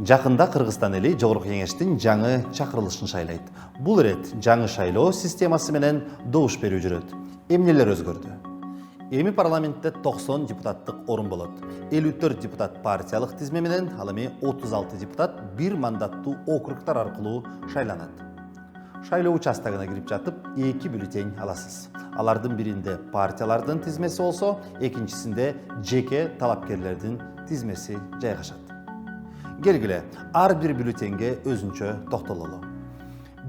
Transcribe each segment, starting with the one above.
Жақында Қырғызстан эли Жогорку Кеңештин жаңы чакырылышын шайлайт. Бул ирет жаңы шайлоо системасы менен добуш берүү жүрөт. Эмнелер өзгөрдү? Эми парламентте 90 депутаттык орун болот. 54 депутат партиялык тизме менен, ал эми 36 депутат бир мандаттуу округтар аркылуу шайланат. Шайлоо участогуна кирип жатып, 2 бюллетень аласыз. Алардын биринде партиялардын тизмеси болсо, экинчисинде жеке талапкерлердин тизмеси жайгашат. Келгиле, ар бир бюллетенге өзүнчө токтололу.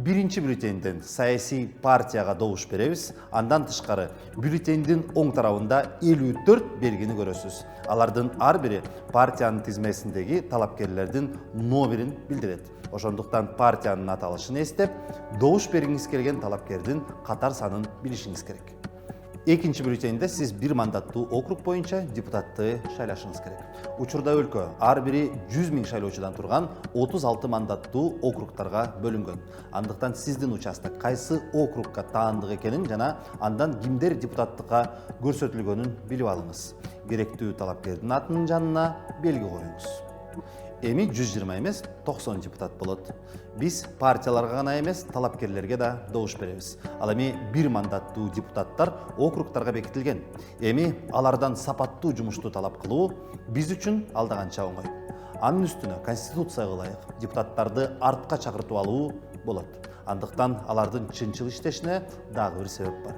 Биринчи бюллетенден саясий партияга добуш беребиз. Андан тышкары бюллетендин оң тарабында 54 белгини көрөсүз. Алардын ар бири партиянын тизмесиндеги талапкерлердин номерин билдирет. Ошондуктан партиянын аталышын эстеп, добуш бергиңиз келген талапкердин катар санын билишиңиз керек. Экинчи бюллетенде сиз бир мандаттуу округ боюнча депутатты шайлашыңыз керек. Учурда өлкө ар бири 100 000 шайлоочудан турган 36 мандаттуу округтарга бөлүнгөн. Андыктан сиздин участок кайсы округга таандык экенин жана андан кимдер депутаттыкка көрсөтүлгөнүн билип алыңыз. Керектүү талапкердин атынын жанына белги коюңуз. Эми 120 эмес 90 депутат болот. Биз партияларга гана эмес, талапкерлерге да добуш беребиз. Ал эми бир мандаттуу депутаттар округтарга бекитилген. Эми алардан сапаттуу жумушту талап кылуу биз үчүн алда канча оңой. Анын үстүнө конституцияга ылайык депутаттарды артка чакыртып алуу болот. Андыктан алардын чынчыл иштешине дагы бир себеп бар.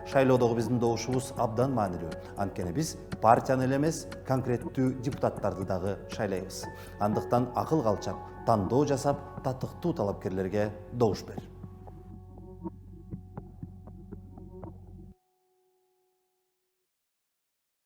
Шайлоодогу биздин добушубуз абдан маанилүү. Анткени биз партияны эле эмес, конкреттүү депутаттарды дагы шайлайбыз. Андыктан акыл калчак тандоо жасап, татыктуу талапкерлерге добуш бер.